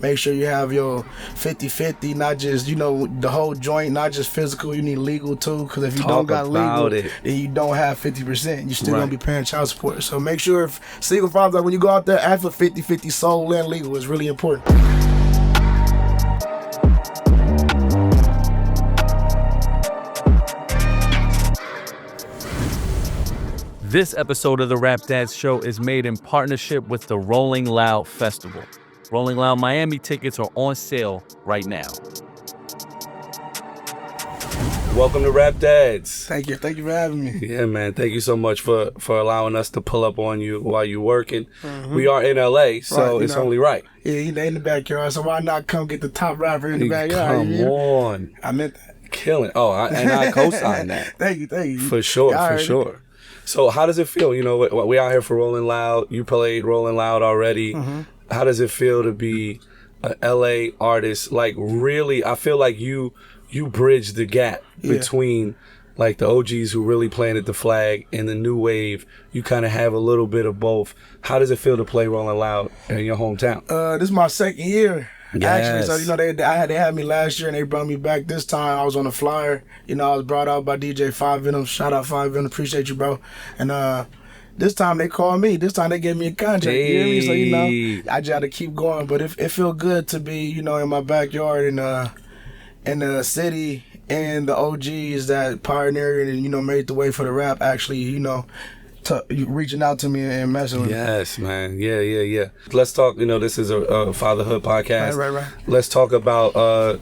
make sure you have your 50-50, not just, the whole joint, not just physical. You need legal too, because if you don't got legal, then you don't have 50%. You're still going to be paying child support. So make sure, if single fathers, when you go out there, ask for 50-50 soul and legal. It's really important. This episode of the Rap Dads Show is made in partnership with the Rolling Loud Festival. Rolling Loud Miami tickets are on sale right now. Welcome to Rap Dads. Thank you for having me. Yeah, man. Thank you so much for allowing us to pull up on you while you're working. Mm-hmm. We are in LA, so it's only right. Yeah, in the backyard, so why not come get the top rapper in the backyard? Come on. I meant that. Killing. Oh, I co-sign that. Thank you. For sure. So how does it feel? We out here for Rolling Loud. You played Rolling Loud already. Mm-hmm. How does it feel to be an LA artist? Like, really, I feel like you bridge the gap between like the OGs who really planted the flag and the new wave. You kind of have a little bit of both. How does it feel to play Rolling Loud in your hometown? This is my second year. Yes. Actually, so they had me last year and they brought me back this time. I was on the flyer. I was brought out by DJ 5 Venom. Shout out 5 Venom, appreciate you, bro. And this time they called me. This time they gave me a contract. Hey. You hear me? So I just had to keep going. But it feel good to be in my backyard in the city and the OGs that pioneered and made the way for the rap. Actually, reaching out to me and messing with me. Yes, man. Yeah. Let's talk, this is a fatherhood podcast. Right. Let's talk about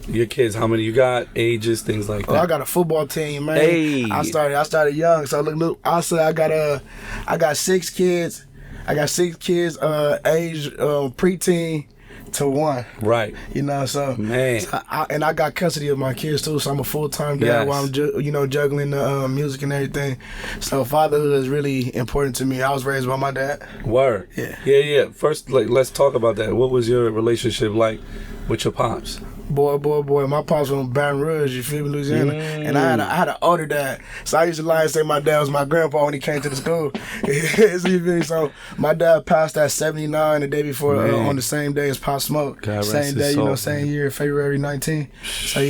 your kids. How many you got, ages, things like that. I got a football team, man. Hey. I started young. So look, I say I got 6 kids. I got 6 kids, age preteen to 1. Right. So man. So I got custody of my kids too, so I'm a full-time dad while I'm juggling the music and everything. So fatherhood is really important to me. I was raised by my dad. Word. Yeah. First, let's talk about that. What was your relationship like with your pops? Boy. My pops was from Baton Rouge, you feel me, Louisiana. And I had an older dad. So I used to lie and say my dad was my grandpa when he came to the school. So my dad passed at 79 the day before, on the same day as Pop Smoke. God same day, same year, February 19. So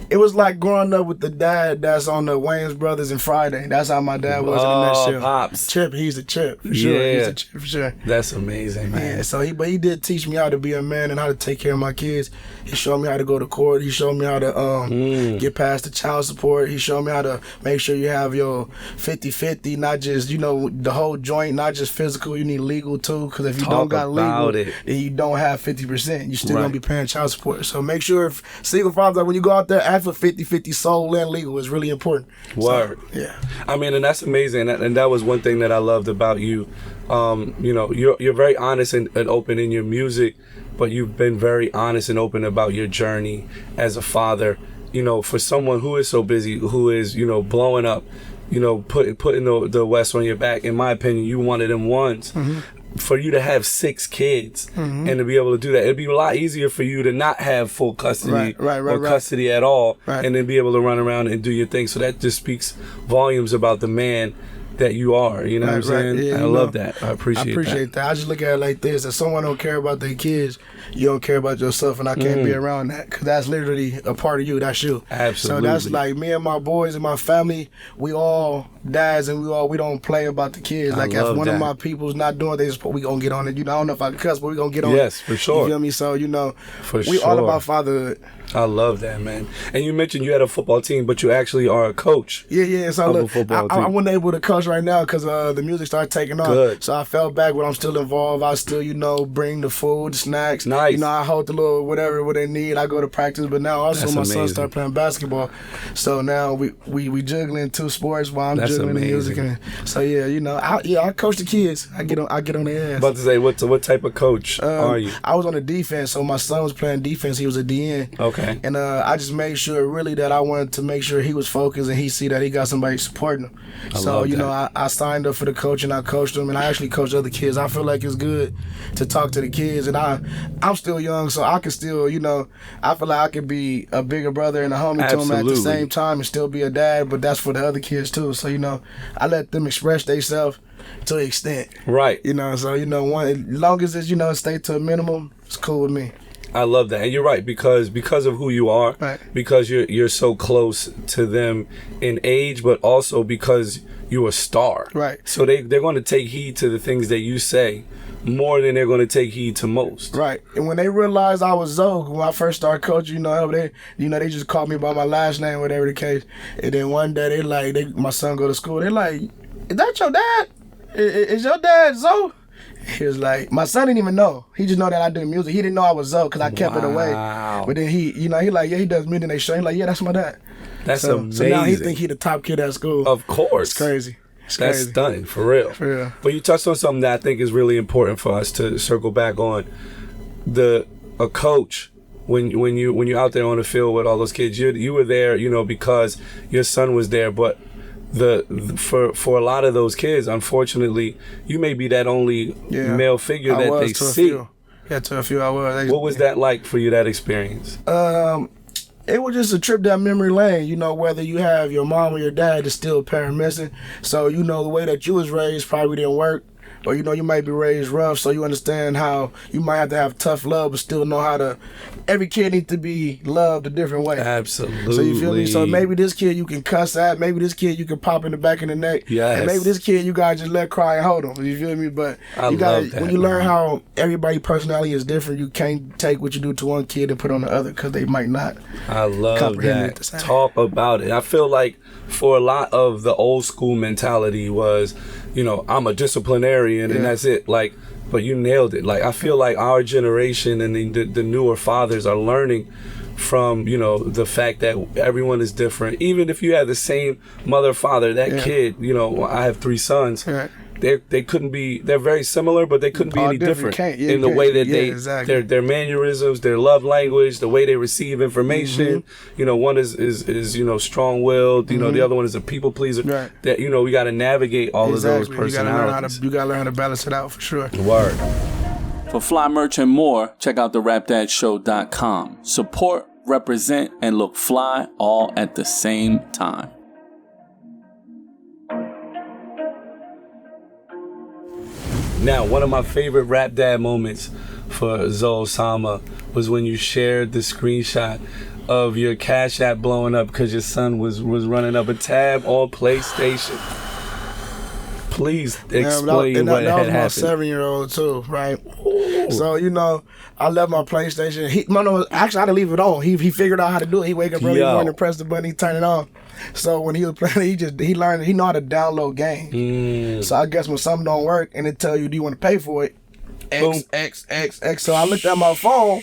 it was like growing up with the dad that's on the Wayans Brothers and Friday. That's how my dad was in the next show. Pops. Chip, he's a Chip, for sure. Yeah. He's a Chip, for sure. That's amazing, man. Yeah, so he did teach me how to be a man and how to take care of my kids. He showed me how to go to court. He showed me how to get past the child support. He showed me how to make sure you have your 50-50, not just, the whole joint, not just physical. You need legal too, because if you don't got legal, then you don't have 50%. You're still going to be paying child support. So make sure, if single fathers, when you go out there, ask for 50-50 soul and legal. It's really important. Word. So, yeah. I mean, and that's amazing. And that was one thing that I loved about you. You're very honest and open in your music, but you've been very honest and open about your journey as a father. For someone who is so busy, who is, blowing up, putting the West on your back, in my opinion, you one of them ones. Mm-hmm. For you to have 6 kids and to be able to do that, it'd be a lot easier for you to not have full custody or custody at all, and then be able to run around and do your thing. So that just speaks volumes about the man that you are. You know what I'm saying? Yeah, I love that. I appreciate that. I just look at it like this: if someone don't care about their kids, you don't care about yourself, and I can't be around that, because that's literally a part of you. That's you. Absolutely. So that's like me and my boys and my family. We all dads, and we don't play about the kids. Like if one of my people's not doing this, we gonna get on it. I don't know if I can cuss, but we gonna get on it. Yes, for sure. You feel me? So we all about fatherhood. I love that, man. And you mentioned you had a football team, but you actually are a coach. Yeah. So look, I wasn't able to coach right now because the music started taking off. Good. So I fell back, but I'm still involved. I still, bring the food, the snacks. Nice. I hold the little what they need. I go to practice, but now also my son started playing basketball. So now we juggling 2 sports while I'm juggling the music. And so I coach the kids. I get on their ass. About to say, what type of coach are you? I was on the defense, so my son was playing defense. He was a DN. Okay. And I just made sure really that I wanted to make sure he was focused and he see that he got somebody supporting him. I signed up for the coach and I coached him, and I actually coach other kids. I feel like it's good to talk to the kids, and I'm still young, so I can still, I feel like I could be a bigger brother and a homie to them at the same time and still be a dad, but that's for the other kids too. So, I let them express themselves. to an extent. Right. You know, so, you know, as long as it's, you know, stay to a minimum, it's cool with me. I love that. And you're right, because of who you are, right. because you're so close to them in age, but also because you're a star. Right. So they're going to take heed to the things that you say more than they're going to take heed to most. Right. And when they realized I was Zoe, when I first started coaching, they just called me by my last name, whatever the case. And then one day my son go to school, they're like, is that your dad? Is your dad Zoe? He was like, my son didn't even know. He just know that I do music. He didn't know I was Zoe because I kept it away. But then he like, yeah, he does music. And they show him like, yeah, that's my dad. That's amazing. So now he think he the top kid at school. Of course. It's crazy. That's stunning, for real. For real. But you touched on something that I think is really important for us to circle back on. A coach, when you're out there on the field with all those kids, you were there, you know, because your son was there, but for a lot of those kids, unfortunately, you may be that only male figure that they see. Yeah, to a few I was. What was that like for you, that experience? It was just a trip down memory lane, you know, whether you have your mom or your dad is still a parent missing. So, you know, the way that you was raised probably didn't work. Or, you know, you might be raised rough, so you understand how you might have to have tough love, but still know how to. Every kid needs to be loved a different way. Absolutely. So you feel me? So maybe this kid you can cuss at, maybe this kid you can pop in the back of the neck. Yes. And maybe this kid you gotta just let cry and hold him. You feel me? But love that, when you learn how everybody's personality is different, you can't take what you do to one kid and put it on the other because they might not. I love comprehend that. It the same. Talk about it. I feel like for a lot of the old school mentality was, you know, I'm a disciplinarian and that's it. Like, but you nailed it. Like, I feel like our generation and the newer fathers are learning from, you know, the fact that everyone is different. Even if you have the same mother, father, that kid, you know, I have 3 sons. Right. They couldn't be. They're very similar, but they couldn't be any different in the way that their mannerisms, their love language, the way they receive information. Mm-hmm. You know, one is you know, strong-willed. You know, the other one is a people pleaser. Right. That, you know, we got to navigate all of those personalities. You gotta learn how to balance it out for sure. Word. For fly merch and more, check out therapdadshow.com. Support, represent, and look fly all at the same time. Now, one of my favorite Rap Dad moments for Zoe Osama was when you shared the screenshot of your Cash App blowing up because your son was running up a tab on PlayStation. Please explain what had happened. That was my 7-year-old too, right? Ooh. So, you know, I left my PlayStation. Actually, I didn't leave it on. He figured out how to do it. He wake up early morning, press the button, he turn it on. So when he was playing, he learned, he know how to download games. So I guess when something don't work and it tell you, do you want to pay for it? X. So I looked at my phone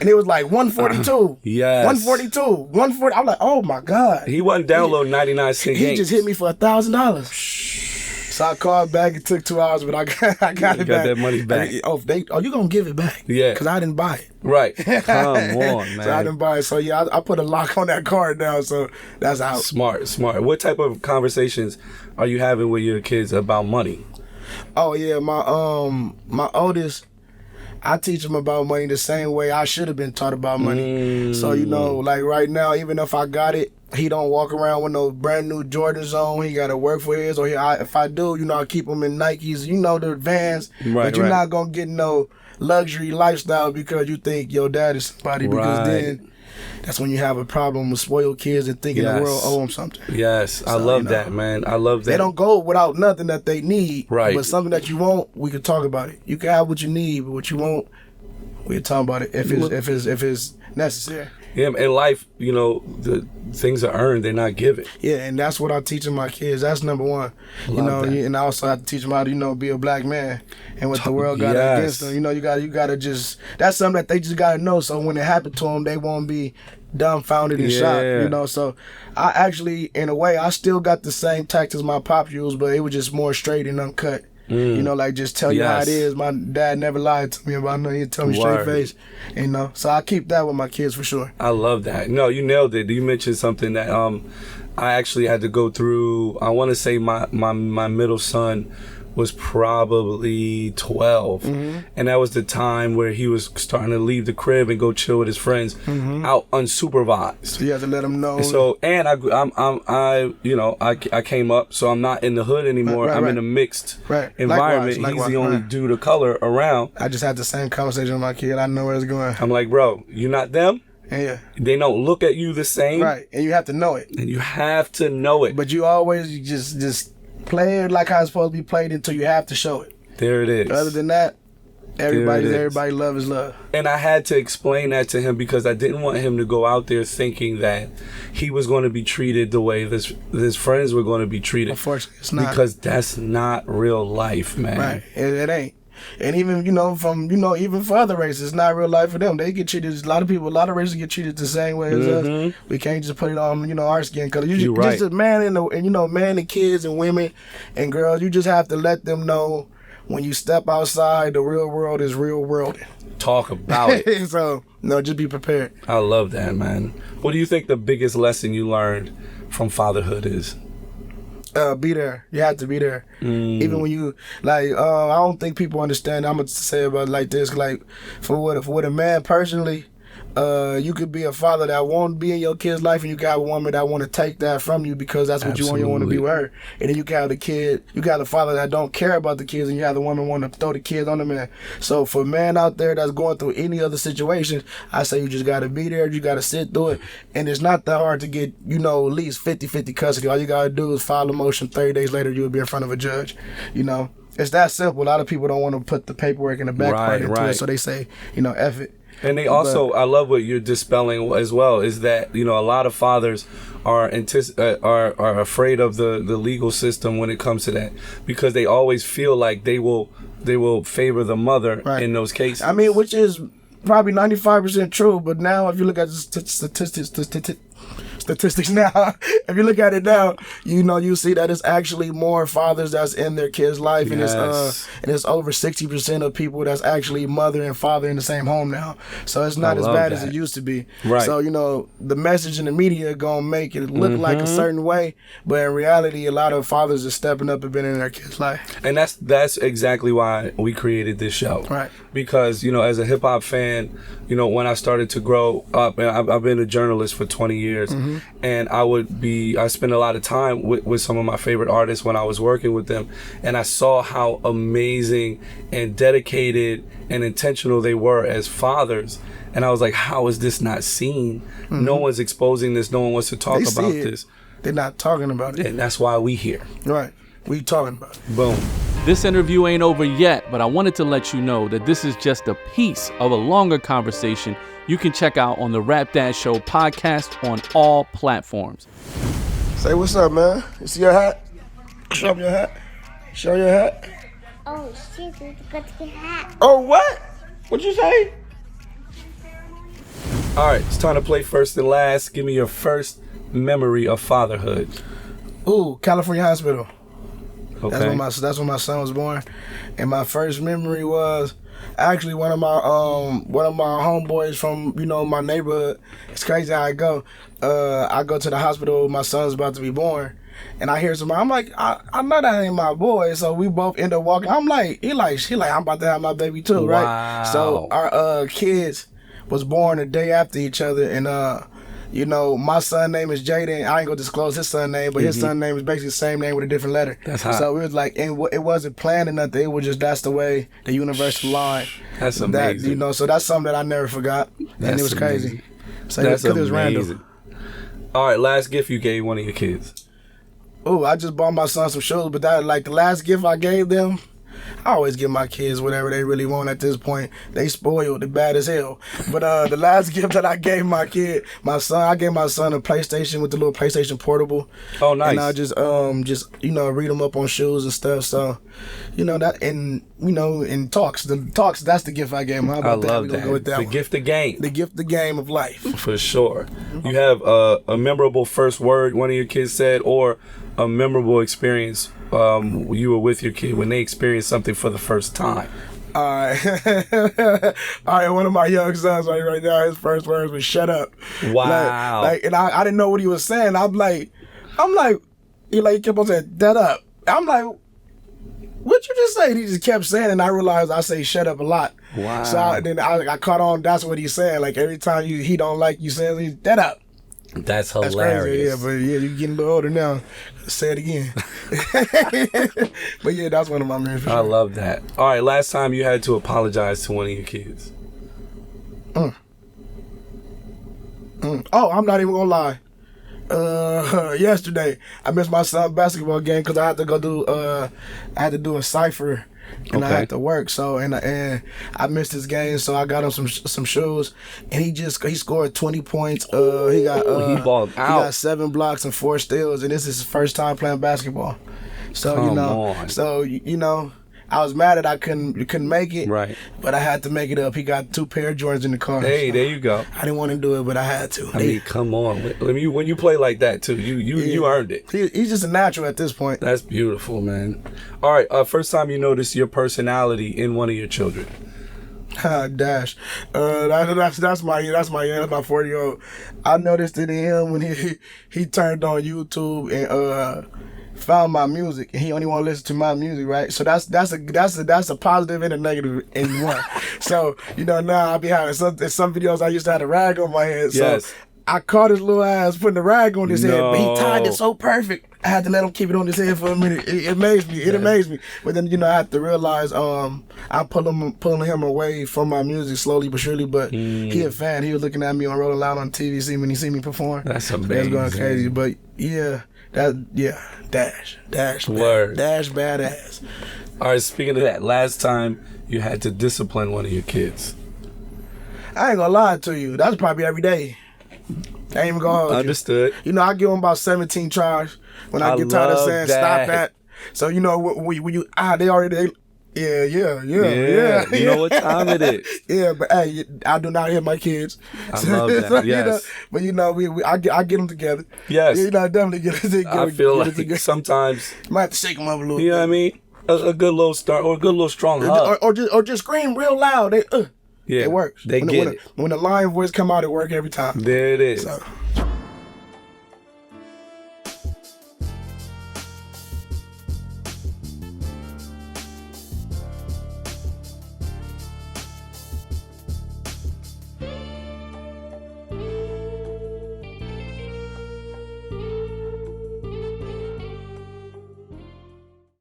and it was like 142. Yes. 142. 140. I'm like, oh my God. He wasn't downloading 99 cent games. He just hit me for $1,000. So I called back. It took 2 hours, but I got it back. Got that money back. You gonna give it back? Yeah. Because I didn't buy it. Right. Come on, man. So I didn't buy it. So yeah, I put a lock on that card now. So that's out. Smart. What type of conversations are you having with your kids about money? Oh yeah, my oldest, I teach him about money the same way I should have been taught about money. So, you know, like right now, even if I got it, he don't walk around with no brand new Jordans on. He got to work for his. Or if I do, you know, I keep him in Nikes, you know, the Vans. But you're not going to get no luxury lifestyle because you think your dad is somebody. Because then that's when you have a problem with spoiled kids and thinking the world owe them something. Yes, so, I love that, man. I love that. They don't go without nothing that they need. Right. But something that you want, we can talk about it. You can have what you need, but what you want, we can talk about it if it's necessary. Yeah, in life, you know, the things are earned, they're not given. Yeah, and that's what I'm teaching my kids. That's number one. And I also have to teach them how to, you know, be a black man and what the world got against them. You know, you gotta just, that's something that they just gotta know. So when it happened to them, they won't be dumbfounded and shocked. You know, so I actually, in a way, I still got the same tactics my pop used, but it was just more straight and uncut. You know, like just tell you how it is. My dad never lied to me about nothing. He'd tell me straight face. You know, so I keep that with my kids for sure. I love that. No, you nailed it. You mentioned something that I actually had to go through. I want to say my middle son was probably 12. And that was the time where he was starting to leave the crib and go chill with his friends out unsupervised. So you have to let him know. And so, and I came up, so I'm not in the hood anymore. I'm in a mixed environment. Likewise, He's the only dude of color around. I just had the same conversation with my kid. I know where it's going. I'm like, bro, you're not them. Yeah. They don't look at you the same. Right. And you have to know it. And you have to know it. But you always just play it like how it's supposed to be played until you have to show it. There it is. Other than that, everybody love is love. And I had to explain that to him because I didn't want him to go out there thinking that he was going to be treated the way his friends were going to be treated. Unfortunately, it's not. Because that's not real life, man. Right. It ain't. And even, even for other races, it's not real life for them. They get treated, a lot of races get treated the same way as us. We can't just put it on, our skin color. You're right. Just a man man and kids and women and girls, you just have to let them know when you step outside, the real world is real world. Talk about it. So, just be prepared. I love that, man. What do you think the biggest lesson you learned from fatherhood is? Be there. You have to be there. Even when you I don't think people understand. I'm gonna say about it like this. Like for what a man personally, you could be a father that won't be in your kid's life, and you got a woman that want to take that from you because that's what you want to be with her. And then you got the kid, you got the father that don't care about the kids, and you have the woman want to throw the kids on the man. So for a man out there that's going through any other situations, I say you just got to be there. You got to sit through it, and it's not that hard to get at least 50-50 custody. All you got to do is file a motion. 30 days later, you'll be in front of a judge. It's that simple. A lot of people don't want to put the paperwork in the back part into it, so they say, F it. And they also, I love what you're dispelling as well, is that, a lot of fathers are afraid of the legal system when it comes to that, because they always feel like they will favor the mother in those cases. I mean, which is probably 95% true, but now if you look at the statistics now, if you look at it now, you see that it's actually more fathers that's in their kids' life, and it's over 60% of people that's actually mother and father in the same home now. So it's not as bad as it used to be. Right. So the message in the media gonna make it look like a certain way, but in reality, a lot of fathers are stepping up and been in their kids' life. And that's exactly why we created this show. Right. Because as a hip hop fan, when I started to grow up, and I've been a journalist for 20 years. And I spent a lot of time with some of my favorite artists when I was working with them, and I saw how amazing and dedicated and intentional they were as fathers. And I was like, how is this not seen? No one's exposing this. No one wants to talk about this. They're not talking about it. And that's why we here. Right. We talking about it. Boom. This interview ain't over yet, but I wanted to let you know that this is just a piece of a longer conversation you can check out on the Rap Dad Show podcast on all platforms. Say what's up, man. You see your hat? Show up your hat. Show your hat. Oh, shit, we got to get hat. Oh, what? What'd you say? All right, it's time to play first and last. Give me your first memory of fatherhood. Ooh, California Hospital. Okay. That's when my son was born, and my first memory was actually one of my homeboys from my neighborhood. It's crazy how I go. I go to the hospital. My son's about to be born, and I hear somebody. I'm like, I know that ain't my boy. So we both end up walking. I'm like, she like, I'm about to have my baby too, right? Wow. So our kids was born a day after each other, and my son name is Jaden. I ain't gonna disclose his son name, but his son name is basically the same name with a different letter. That's hot. So it was like, and it wasn't planned or nothing. It was just, that's the way the universe aligned. That's amazing. So that's something that I never forgot, and it was crazy. Amazing. So that's it was random. All right, last gift you gave one of your kids. Oh, I just bought my son some shoes, but that the last gift I gave them. I always give my kids whatever they really want at this point. They spoiled, they bad as hell. But the last gift that I gave I gave my son a PlayStation with the little PlayStation Portable. Oh, nice. And I just read them up on shoes and stuff. So, that, and in talks, that's the gift I gave him. How about I love that? Go with that the one. gift, the game. The gift, the game of life. For sure. You have a memorable first word one of your kids said, or a memorable experience you were with your kid when they experienced something for the first time. All right, one of my young sons right now, his first words was "shut up." Wow. And I didn't know what he was saying. I'm like, he kept on saying "that up." I'm like, what you just say? He just kept saying it, and I realized I say shut up a lot. Wow. So I caught on, that's what he's saying. Like every time he don't like you saying, shut up. That's That's hilarious. crazy, yeah, but yeah, you getting a little older now. Say it again. But yeah, that's one of my main I love that. All right, last time you had to apologize to one of your kids. Oh, I'm not even gonna lie. Yesterday I missed my son's basketball game because I had to go do I had to do a cypher and I had to work. So and I missed his game, so I got him some shoes, and he scored 20 points. He balled out. He got 7 blocks and 4 steals, and this is his first time playing basketball. So Come on. so you know. I was mad that I couldn't make it, Right. But I had to make it up. He got 2 pair of Jordans in the car. Hey, there you go. I didn't want to do it, but I had to. I mean, come on. When you play like that too, you earned it. He's just a natural at this point. That's beautiful, man. All right, first time you noticed your personality in one of your children. Dash. That's my 40-year-old. I noticed it in him when he turned on YouTube and found my music, and he only want to listen to my music, right? So that's a positive and a negative in one. So now I be having some videos I used to have a rag on my head. So Yes. I caught his little ass putting the rag on his head, but he tied it No. so perfect. I had to let him keep it on his head for a minute. It amazed me. It amazed me. But then I had to realize I'm pulling him away from my music slowly but surely. But he a fan. He was looking at me on Rolling Loud on TV when he see me perform. That's That's amazing. going crazy. But Dash, Word. Dash, badass. All right, speaking of that, last time you had to discipline one of your kids. I ain't gonna lie to you. That's probably every day. I ain't even gonna hold you. Understood. I give him about 17 tries when I get tired of love saying that. stop that. So when you they already yeah. You know what time it is. Yeah, but hey, I do not hit my kids. I love that. Yes. But I get them together. Yes. Yeah, I definitely get it. I feel like sometimes, Might have to shake them up a little. you know what I mean? A good little start or a good little strong hug. Or just scream real loud. Yeah, It works. They get it. When the lion voice come out, it works every time. There it is. So.